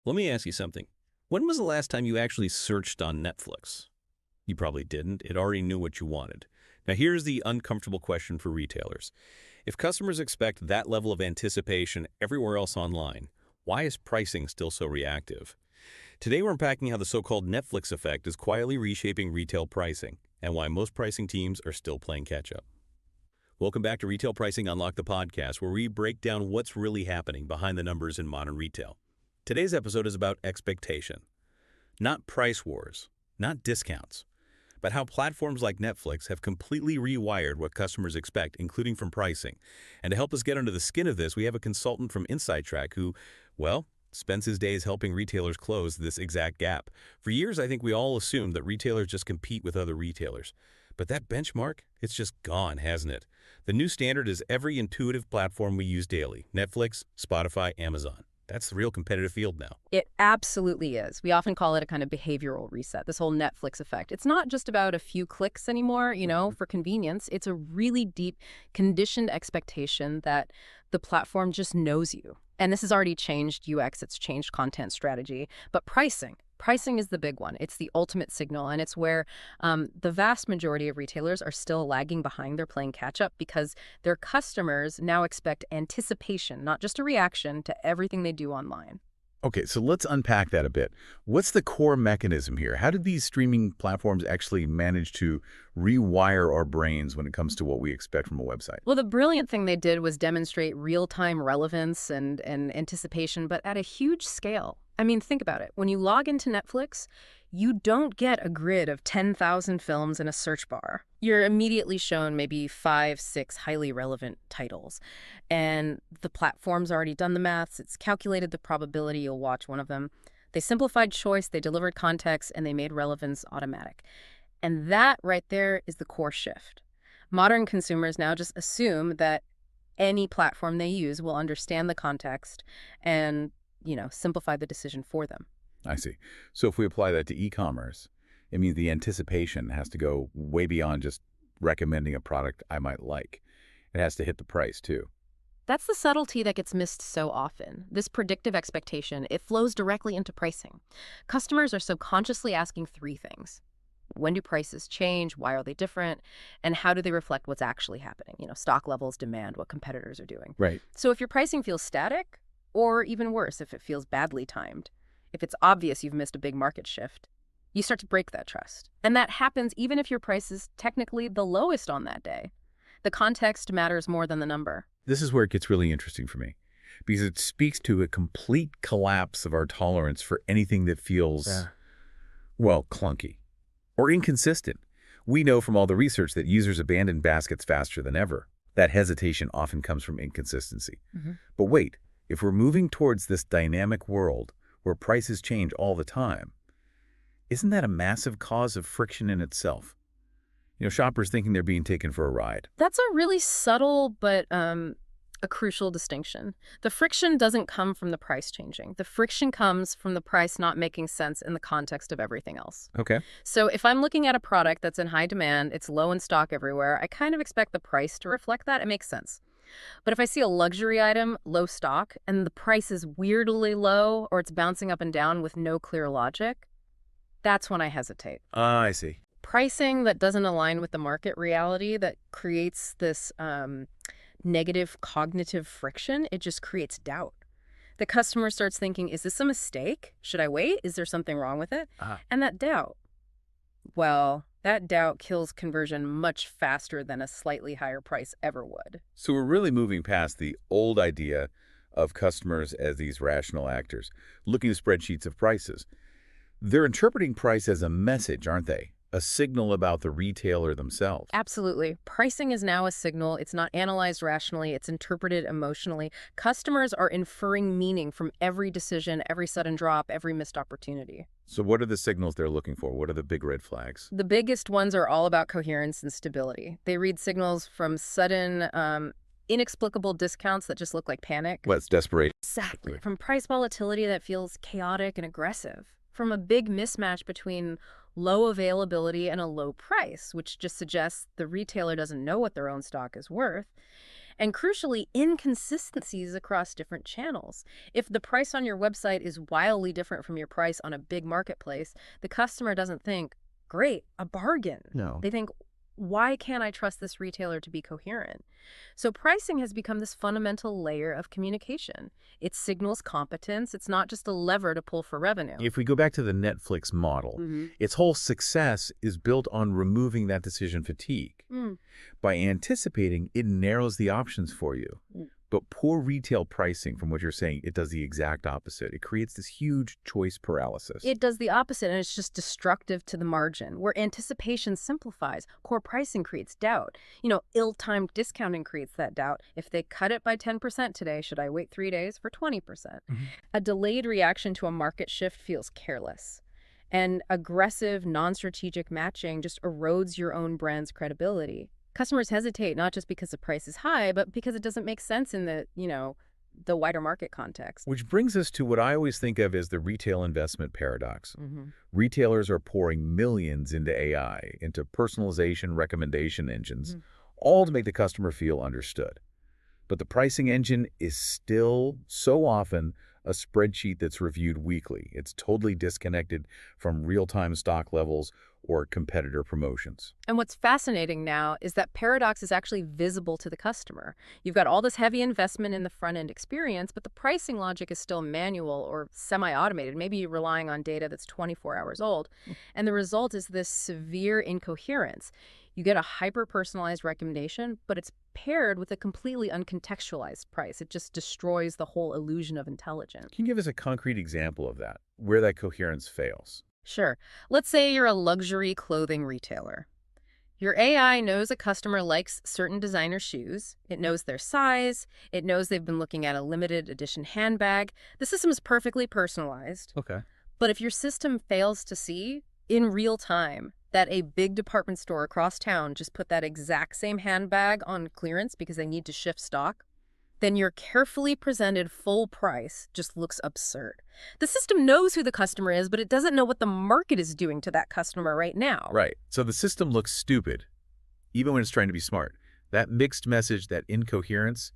Let me ask you something. When was the last time you actually searched on Netflix? You probably didn't. It already knew what you wanted. Now, here's the uncomfortable question for retailers. If customers expect that level of anticipation everywhere else online, why is pricing still so reactive? Today, we're unpacking how the so-called Netflix effect is quietly reshaping retail pricing and why most pricing teams are still playing catch-up. Welcome back to Retail Pricing Unlocked, the podcast, where we break down what's really happening behind the numbers in modern retail. Today's episode is about expectation. Not price wars, not discounts, but how platforms like Netflix have completely rewired what customers expect, including from pricing. And to help us get under the skin of this, we have a consultant from InsideTrack who, well, spends his days helping retailers close this exact gap. For years, I think we all assumed that retailers just compete with other retailers. But that benchmark, it's just gone, hasn't it? The new standard is every intuitive platform we use daily: Netflix, Spotify, Amazon. That's the real competitive field now. It absolutely is. We often call it a kind of behavioral reset, this whole Netflix effect. It's not just about a few clicks anymore, for convenience. It's a really deep, conditioned expectation that the platform just knows you. And this has already changed UX, it's changed content strategy. But pricing is the big one. It's the ultimate signal, and it's where the vast majority of retailers are still lagging behind. They're playing catch-up because their customers now expect anticipation, not just a reaction to everything they do online. Okay, so let's unpack that a bit. What's the core mechanism here? How did these streaming platforms actually manage to rewire our brains when it comes to what we expect from a website? Well, the brilliant thing they did was demonstrate real-time relevance and anticipation, but at a huge scale. I mean, think about it. When you log into Netflix, you don't get a grid of 10,000 films in a search bar. You're immediately shown maybe 5, 6 highly relevant titles. And the platform's already done the maths. It's calculated the probability you'll watch one of them. They simplified choice, they delivered context, and they made relevance automatic. And that right there is the core shift. Modern consumers now just assume that any platform they use will understand the context and simplify the decision for them. I see. So if we apply that to e-commerce, it means the anticipation has to go way beyond just recommending a product I might like. It has to hit the price, too. That's the subtlety that gets missed so often. This predictive expectation, it flows directly into pricing. Customers are subconsciously asking 3 things. When do prices change? Why are they different? And how do they reflect what's actually happening? Stock levels, demand, what competitors are doing. Right. So if your pricing feels static, or even worse, if it feels badly timed, if it's obvious you've missed a big market shift, you start to break that trust. And that happens even if your price is technically the lowest on that day. The context matters more than the number. This is where it gets really interesting for me, because it speaks to a complete collapse of our tolerance for anything that feels, well, clunky or inconsistent. We know from all the research that users abandon baskets faster than ever. That hesitation often comes from inconsistency. But wait, if we're moving towards this dynamic world where prices change all the time, isn't that a massive cause of friction in itself? Shoppers thinking they're being taken for a ride. That's a really subtle but a crucial distinction. The friction doesn't come from the price changing. The friction comes from the price not making sense in the context of everything else. Okay. So if I'm looking at a product that's in high demand, it's low in stock everywhere, I kind of expect the price to reflect that. It makes sense. But if I see a luxury item, low stock, and the price is weirdly low or it's bouncing up and down with no clear logic, that's when I hesitate. I see. Pricing that doesn't align with the market reality, that creates this negative cognitive friction, it just creates doubt. The customer starts thinking, is this a mistake? Should I wait? Is there something wrong with it? And that doubt kills conversion much faster than a slightly higher price ever would. So we're really moving past the old idea of customers as these rational actors, looking at spreadsheets of prices. They're interpreting price as a message, aren't they? A signal about the retailer themselves. Absolutely. Pricing is now a signal. It's not analyzed rationally. It's interpreted emotionally. Customers are inferring meaning from every decision, every sudden drop, every missed opportunity. So what are the signals they're looking for? What are the big red flags? The biggest ones are all about coherence and stability. They read signals from sudden, inexplicable discounts that just look like panic. Well, it's desperation. Exactly. From price volatility that feels chaotic and aggressive. From a big mismatch between low availability and a low price, which just suggests the retailer doesn't know what their own stock is worth. And crucially, inconsistencies across different channels. If the price on your website is wildly different from your price on a big marketplace, the customer doesn't think, great, a bargain. No. They think, why can't I trust this retailer to be coherent? So pricing has become this fundamental layer of communication. It signals competence. It's not just a lever to pull for revenue. If we go back to the Netflix model, its whole success is built on removing that decision fatigue. By anticipating, it narrows the options for you. But poor retail pricing, from what you're saying, it does the exact opposite. It creates this huge choice paralysis. It does the opposite, and it's just destructive to the margin. Where anticipation simplifies, core pricing creates doubt. Ill-timed discounting creates that doubt. If they cut it by 10% today, should I wait 3 days for 20%? A delayed reaction to a market shift feels careless. And aggressive, non-strategic matching just erodes your own brand's credibility. Customers hesitate not just because the price is high, but because it doesn't make sense in the wider market context. Which brings us to what I always think of as the retail investment paradox. Retailers are pouring millions into AI, into personalization recommendation engines, all to make the customer feel understood. But the pricing engine is still so often a spreadsheet that's reviewed weekly. It's totally disconnected from real-time stock levels or competitor promotions. And what's fascinating now is that paradox is actually visible to the customer. You've got all this heavy investment in the front-end experience, but the pricing logic is still manual or semi-automated. Maybe you're relying on data that's 24 hours old. And the result is this severe incoherence. You get a hyper-personalized recommendation, but it's paired with a completely uncontextualized price. It just destroys the whole illusion of intelligence. Can you give us a concrete example of that, where that coherence fails? Sure. Let's say you're a luxury clothing retailer. Your AI knows a customer likes certain designer shoes. It knows their size. It knows they've been looking at a limited edition handbag. The system is perfectly personalized. Okay. But if your system fails to see, in real time, that a big department store across town just put that exact same handbag on clearance because they need to shift stock, then your carefully presented full price just looks absurd. The system knows who the customer is, but it doesn't know what the market is doing to that customer right now. Right. So the system looks stupid, even when it's trying to be smart. That mixed message, that incoherence,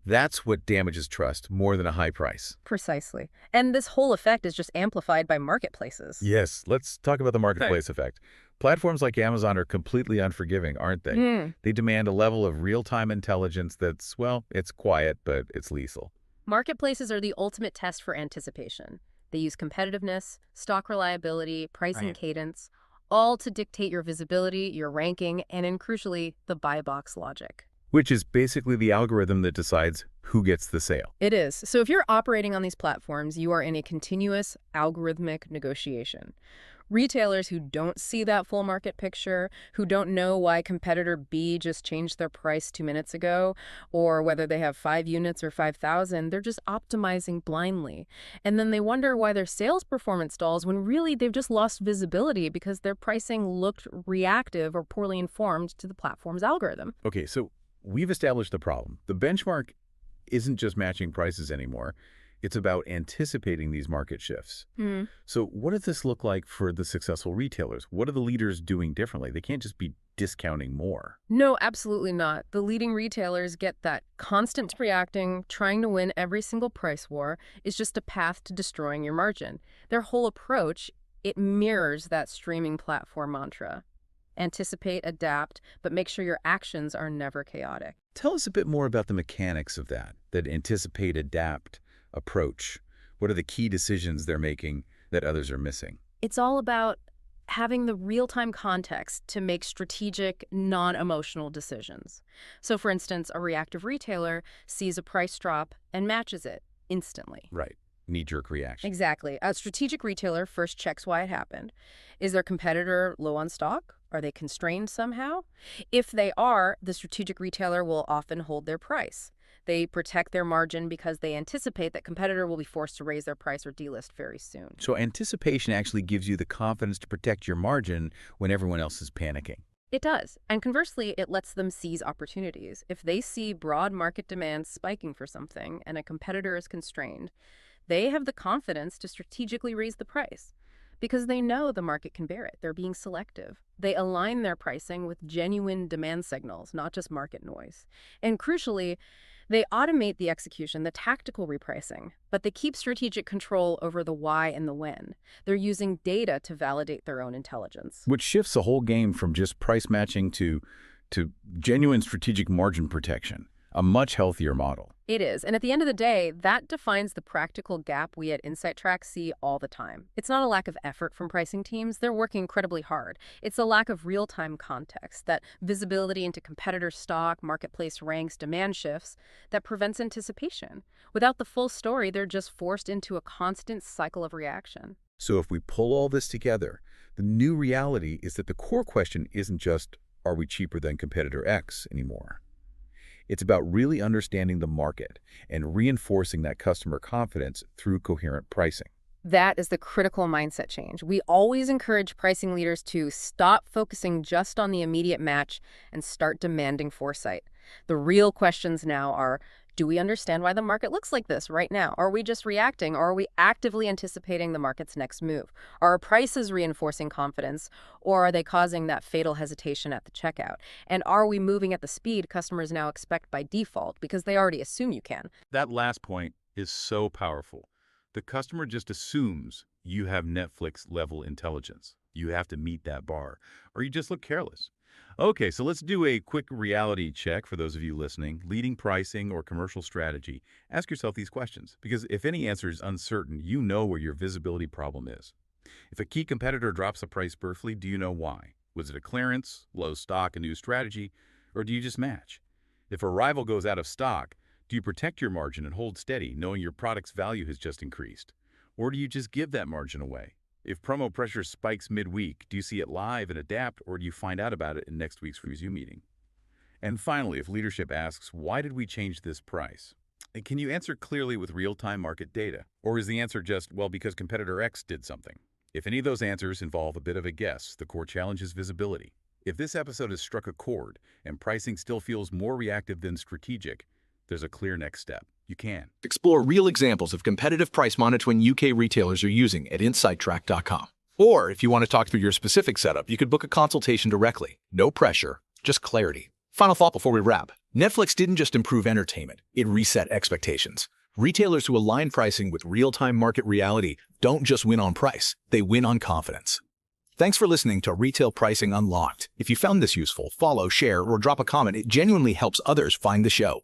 that's what damages trust more than a high price. Precisely. And this whole effect is just amplified by marketplaces. Yes, let's talk about the marketplace effect. Platforms like Amazon are completely unforgiving, aren't they? They demand a level of real-time intelligence that's, well, it's quiet, but it's lethal. Marketplaces are the ultimate test for anticipation. They use competitiveness, stock reliability, pricing cadence, all to dictate your visibility, your ranking, and crucially, the buy box logic. Which is basically the algorithm that decides who gets the sale. It is. So if you're operating on these platforms, you are in a continuous algorithmic negotiation. Retailers who don't see that full market picture, who don't know why competitor B just changed their price 2 minutes ago, or whether they have 5 units or 5,000, they're just optimizing blindly. And then they wonder why their sales performance stalls when really they've just lost visibility because their pricing looked reactive or poorly informed to the platform's algorithm. Okay, so we've established the problem. The benchmark isn't just matching prices anymore. It's about anticipating these market shifts. So what does this look like for the successful retailers? What are the leaders doing differently? They can't just be discounting more. No, absolutely not. The leading retailers get that constant reacting, trying to win every single price war is just a path to destroying your margin. Their whole approach, it mirrors that streaming platform mantra. Anticipate, adapt, but make sure your actions are never chaotic. Tell us a bit more about the mechanics of that anticipate, adapt approach. What are the key decisions they're making that others are missing? It's all about having the real-time context to make strategic, non-emotional decisions. So, for instance, a reactive retailer sees a price drop and matches it instantly. Right. Knee-jerk reaction. Exactly. A strategic retailer first checks why it happened. Is their competitor low on stock? Are they constrained somehow? If they are, the strategic retailer will often hold their price. They protect their margin because they anticipate that competitor will be forced to raise their price or delist very soon. So anticipation actually gives you the confidence to protect your margin when everyone else is panicking. It does. And conversely, it lets them seize opportunities. If they see broad market demand spiking for something and a competitor is constrained, they have the confidence to strategically raise the price. because they know the market can bear it. They're being selective. They align their pricing with genuine demand signals, not just market noise. And crucially, they automate the execution, the tactical repricing, but they keep strategic control over the why and the when. They're using data to validate their own intelligence. Which shifts the whole game from just price matching to genuine strategic margin protection, a much healthier model. It is. And at the end of the day, that defines the practical gap we at InsightTrack see all the time. It's not a lack of effort from pricing teams. They're working incredibly hard. It's a lack of real-time context, that visibility into competitor stock, marketplace ranks, demand shifts that prevents anticipation. Without the full story, they're just forced into a constant cycle of reaction. So if we pull all this together, the new reality is that the core question isn't just, are we cheaper than competitor X anymore? It's about really understanding the market and reinforcing that customer confidence through coherent pricing. That is the critical mindset change. We always encourage pricing leaders to stop focusing just on the immediate match and start demanding foresight. The real questions now are, do we understand why the market looks like this right now? Are we just reacting, or are we actively anticipating the market's next move? Are our prices reinforcing confidence, or are they causing that fatal hesitation at the checkout? And are we moving at the speed customers now expect by default because they already assume you can? That last point is so powerful. The customer just assumes you have Netflix-level intelligence. You have to meet that bar, or you just look careless. Okay, so let's do a quick reality check for those of you listening. Leading pricing or commercial strategy, ask yourself these questions, because if any answer is uncertain, you know where your visibility problem is. If a key competitor drops a price briefly, do you know why? Was it a clearance, low stock, a new strategy, or do you just match? If a rival goes out of stock, do you protect your margin and hold steady, knowing your product's value has just increased? Or do you just give that margin away? If promo pressure spikes midweek, do you see it live and adapt, or do you find out about it in next week's review meeting? And finally, if leadership asks, why did we change this price? And can you answer clearly with real-time market data? Or is the answer just, well, because competitor X did something? If any of those answers involve a bit of a guess, the core challenge is visibility. If this episode has struck a chord and pricing still feels more reactive than strategic, there's a clear next step. You can explore real examples of competitive price monitoring UK retailers are using at insighttrack.com. Or if you want to talk through your specific setup, you could book a consultation directly. No pressure, just clarity. Final thought before we wrap. Netflix didn't just improve entertainment, it reset expectations. Retailers who align pricing with real-time market reality don't just win on price, they win on confidence. Thanks for listening to Retail Pricing Unlocked. If you found this useful, follow, share, or drop a comment. It genuinely helps others find the show.